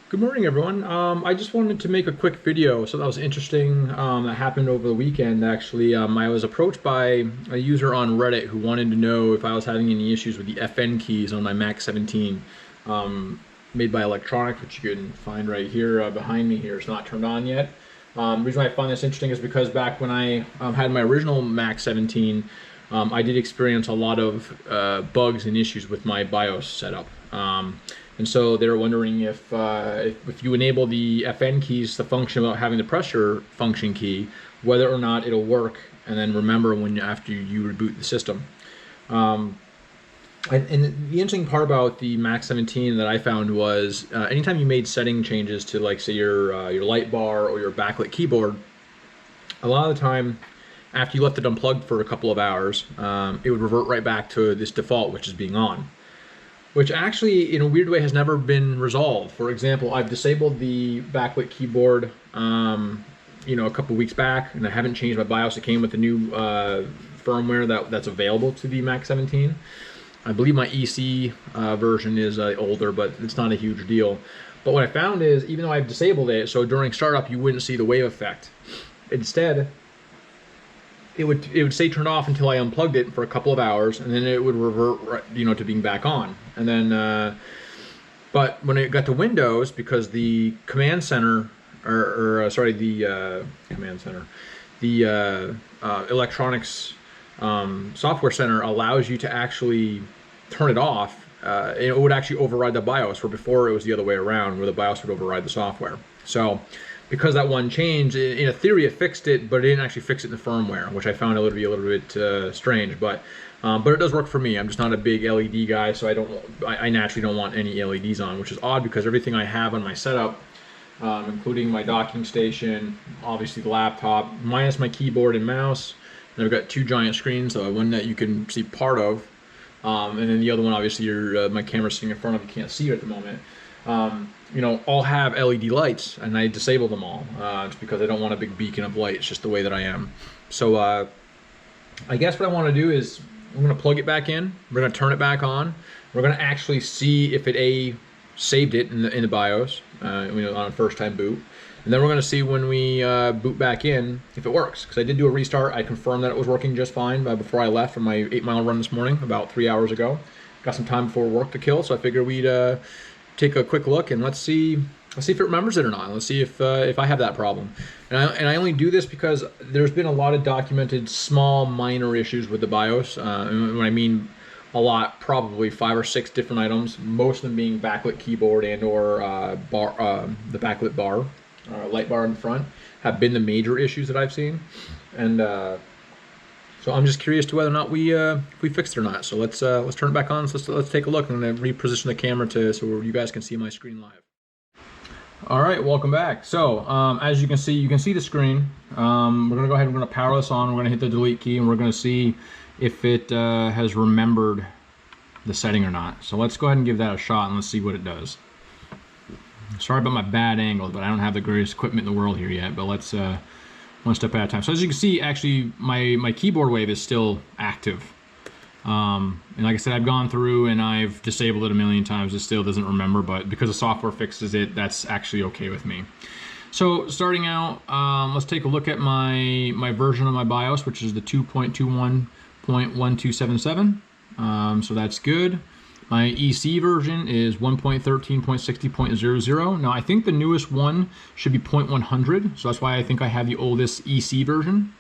Good morning, everyone. I just wanted to make a quick video. So that was interesting that happened over the weekend. Actually, I was approached by a user on Reddit who wanted to know if I was having any issues with the FN keys on my Max-17, made by Eluktronics, which you can find right here behind me here. It's not turned on yet. The reason why I find this interesting is because back when I had my original Max-17, I did experience a lot of bugs and issues with my BIOS setup. And so they were wondering if you enable the FN keys to function without having the pressure function key, whether or not it'll work, and then remember when after you reboot the system. And the interesting part about the Max-17 that I found was anytime you made setting changes to, like, say your light bar or your backlit keyboard, a lot of the time after you left it unplugged for a couple of hours, it would revert right back to this default, which is being on. Which actually, in a weird way, has never been resolved. For example, I've disabled the backlit keyboard, a couple weeks back, and I haven't changed my BIOS. It came with the new firmware that's available to the Max-17. I believe my EC version is older, but it's not a huge deal. But what I found is, even though I've disabled it, so during startup you wouldn't see the wave effect. Instead, it would stay turned off until I unplugged it for a couple of hours, and then it would revert, to being back on. And then, but when it got to Windows, because the command center, the command center, the electronics software center allows you to actually turn it off. It would actually override the BIOS, where before it was the other way around, where the BIOS would override the software. So, because that one changed, in a theory it fixed it, but it didn't actually fix it in the firmware, which I found to be a little bit strange. But it does work for me. I'm just not a big LED guy, so I naturally don't want any LEDs on, which is odd because everything I have on my setup, including my docking station, obviously the laptop, minus my keyboard and mouse, and I've got two giant screens, one that you can see part of, and then the other one, obviously, my camera's sitting in front of, you can't see it at the moment. All have LED lights, and I disable them all just because I don't want a big beacon of light. It's just the way that I am. So I guess what I want to do is I'm going to plug it back in. We're going to turn it back on. We're going to actually see if it saved it in the BIOS on a first-time boot, and then we're going to see when we boot back in if it works. Because I did do a restart. I confirmed that it was working just fine before I left for my 8-mile run this morning, about 3 hours ago. Got some time before work to kill, so I figured we'd take a quick look and let's see if it remembers it or not. Let's see if I have that problem. And I only do this because there's been a lot of documented small minor issues with the BIOS. And when I mean a lot, probably 5 or 6 different items, most of them being backlit keyboard and or the backlit bar, light bar in the front, have been the major issues that I've seen. And so I'm just curious to whether or not we fixed it or not. So let's turn it back on. So let's take a look. I'm going to reposition the camera so you guys can see my screen live. All right, welcome back. So as you can see the screen. We're going to go ahead and we're going to power this on. We're going to hit the delete key, and we're going to see if it has remembered the setting or not. So let's go ahead and give that a shot, and let's see what it does. Sorry about my bad angle, but I don't have the greatest equipment in the world here yet. But let's one step at a time. So as you can see, actually my keyboard wave is still active. And like I said, I've gone through and I've disabled it a million times. It still doesn't remember, but because the software fixes it, that's actually okay with me. So starting out, let's take a look at my version of my BIOS, which is the 2.21.1277. So that's good. My EC version is 1.13.60.00. Now I think the newest one should be 0.100, so that's why I think I have the oldest EC version.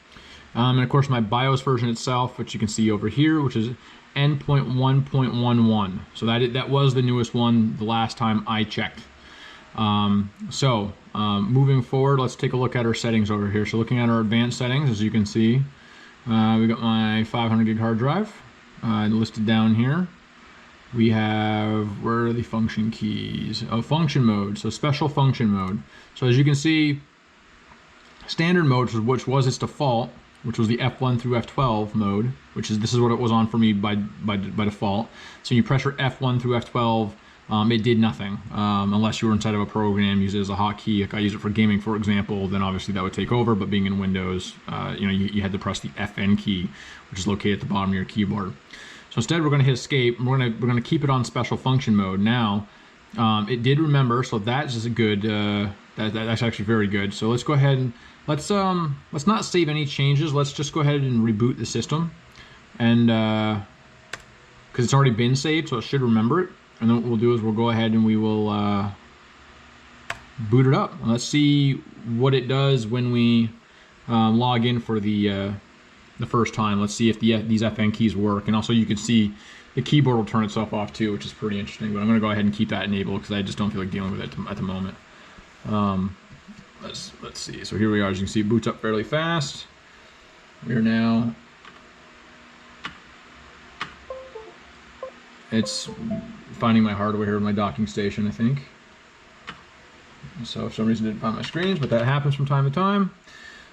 And of course my BIOS version itself, which you can see over here, which is N.1.11. So that was the newest one the last time I checked. Moving forward, let's take a look at our settings over here. So looking at our advanced settings, as you can see, we got my 500 gig hard drive listed down here. We have, where are the function keys? Oh, function mode, so special function mode. So as you can see, standard mode, which was its default, which was the F1 through F12 mode, this is what it was on for me by default. So you press your F1 through F12, it did nothing unless you were inside of a program, use it as a hotkey. If I use it for gaming, for example, then obviously that would take over. But being in Windows, you had to press the FN key, which is located at the bottom of your keyboard. So instead, we're going to hit escape. And we're going to keep it on special function mode. Now, It did remember, so that's just a good. That's actually very good. So let's go ahead and let's not save any changes. Let's just go ahead and reboot the system, and because it's already been saved, so it should remember it. And then what we'll do is we'll go ahead and we will boot it up. And let's see what it does when we log in for the first time. Let's see if these FN keys work, and also you can see the keyboard will turn itself off too, which is pretty interesting. But I'm going to go ahead and keep that enabled because I just don't feel like dealing with it at the moment. Let's see. So here we are. As you can see, it boots up fairly fast. We are now. It's finding my hardware here with my docking station, I think. So for some reason it didn't find my screens, but that happens from time to time.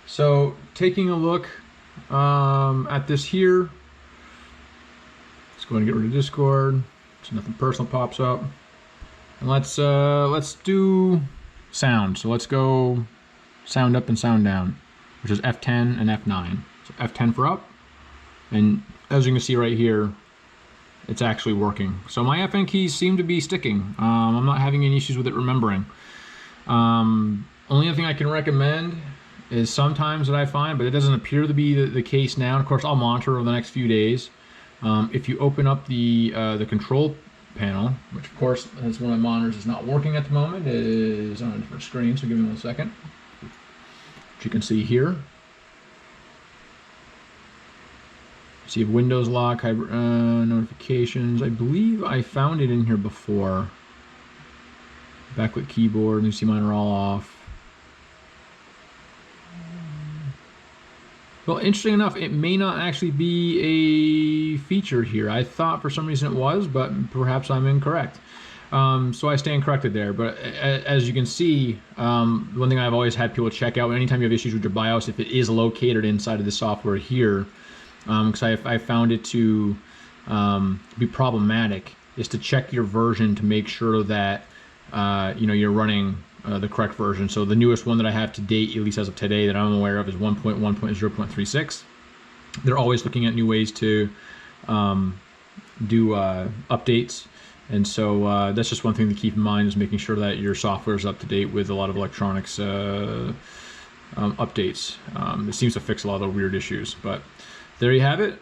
So taking a look at this here. Let's go ahead and get rid of Discord so nothing personal pops up. And let's do sound. So let's go sound up and sound down, which is F10 and F9. So F10 for up, and as you can see right here, it's actually working. So my FN keys seem to be sticking. I'm not having any issues with it remembering. Only other thing I can recommend is sometimes that I find, but it doesn't appear to be the case now. And of course, I'll monitor over the next few days. If you open up the control panel, which of course is one of my monitors is not working at the moment, it is on a different screen. So give me 1 second. Which you can see here. See if Windows lock, notifications. I believe I found it in here before. Backlit keyboard, and you see mine are all off. Well, interesting enough, it may not actually be a feature here. I thought for some reason it was, but perhaps I'm incorrect. So I stand corrected there. But as you can see, one thing I've always had people check out, anytime you have issues with your BIOS, if it is located inside of the software here, because I found it to be problematic, is to check your version to make sure that you're running the correct version. So the newest one that I have to date, at least as of today, that I'm aware of is 1.1.0.36. They're always looking at new ways to do updates, and so that's just one thing to keep in mind, is making sure that your software is up to date with a lot of electronics updates. It seems to fix a lot of the weird issues, but there you have it.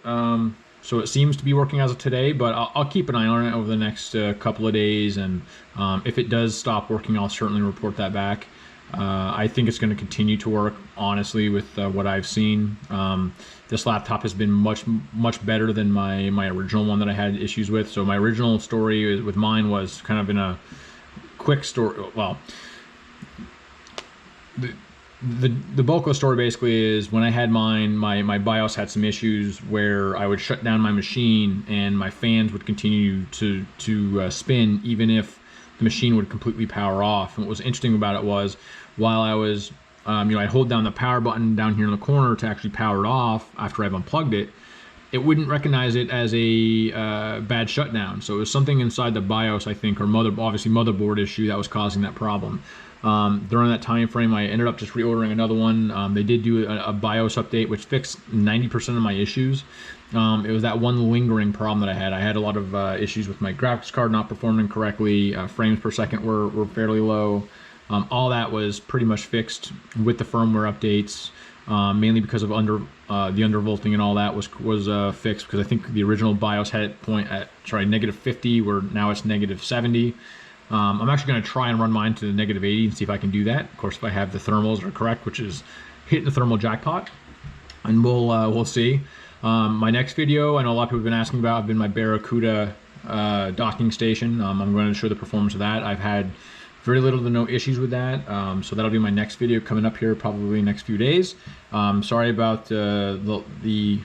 So it seems to be working as of today, but I'll keep an eye on it over the next couple of days, and if it does stop working, I'll certainly report that back. I think it's going to continue to work, honestly, with what I've seen. This laptop has been much better than my original one that I had issues with. So my original story with mine was kind of in a quick story. Well, the bulk of the story basically is when I had mine, my BIOS had some issues where I would shut down my machine and my fans would continue to spin even if the machine would completely power off. And what was interesting about it was, while I was, I hold down the power button down here in the corner to actually power it off after I've unplugged it, it wouldn't recognize it as a bad shutdown. So it was something inside the BIOS, I think, or obviously motherboard issue that was causing that problem. During that time frame, I ended up just reordering another one. They did do a BIOS update, which fixed 90% of my issues. It was that one lingering problem that I had. I had a lot of issues with my graphics card not performing correctly. Frames per second were fairly low. All that was pretty much fixed with the firmware updates, mainly because of the undervolting and all that was fixed, because I think the original BIOS had it point at -50, where now it's -70. I'm actually going to try and run mine to the -80 and see if I can do that. Of course, if I have the thermals are correct, which is hitting the thermal jackpot, and we'll see. My next video, I know a lot of people have been asking about, have been my Barracuda docking station. I'm going to show the performance of that. I've had very little to no issues with that, so that'll be my next video coming up here probably in the next few days. Sorry about the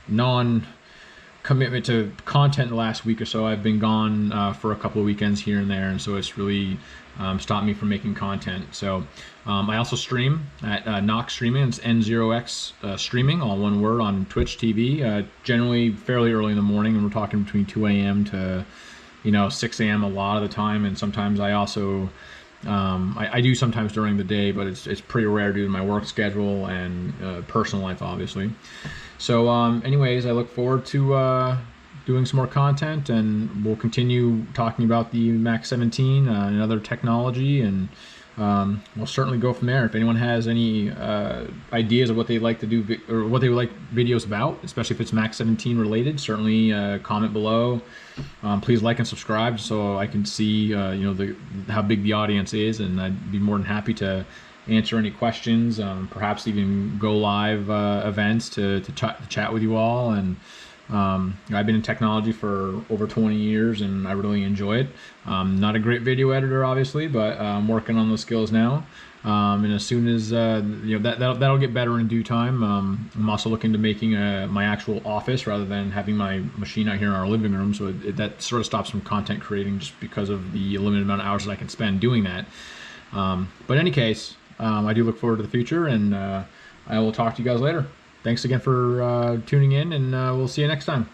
non-commitment to content the last week or so. I've been gone for a couple of weekends here and there, and so it's really stopped me from making content. So I also stream at Nox Streaming. It's N0X Streaming, all one word, on Twitch TV, generally fairly early in the morning, and we're talking between 2 a.m. to 6 a.m. a lot of the time, and sometimes I also I do sometimes during the day, but it's pretty rare due to my work schedule and personal life, obviously. So anyways, I look forward to doing some more content, and we'll continue talking about the Max-17 and other technology, and we'll certainly go from there. If anyone has any ideas of what they'd like to do or what they would like videos about, especially if it's Max-17 related, certainly comment below. Please like and subscribe so I can see you know, how big the audience is, and I'd be more than happy to answer any questions, perhaps even go live events to chat with you all. And I've been in technology for over 20 years and I really enjoy it. Not a great video editor, obviously, but I'm working on those skills now. And as soon as you know, that'll get better in due time. I'm also looking to making my actual office rather than having my machine out here in our living room, so that sort of stops from content creating just because of the limited amount of hours that I can spend doing that. But in any case, I do look forward to the future, and I will talk to you guys later. Thanks again for tuning in, and we'll see you next time.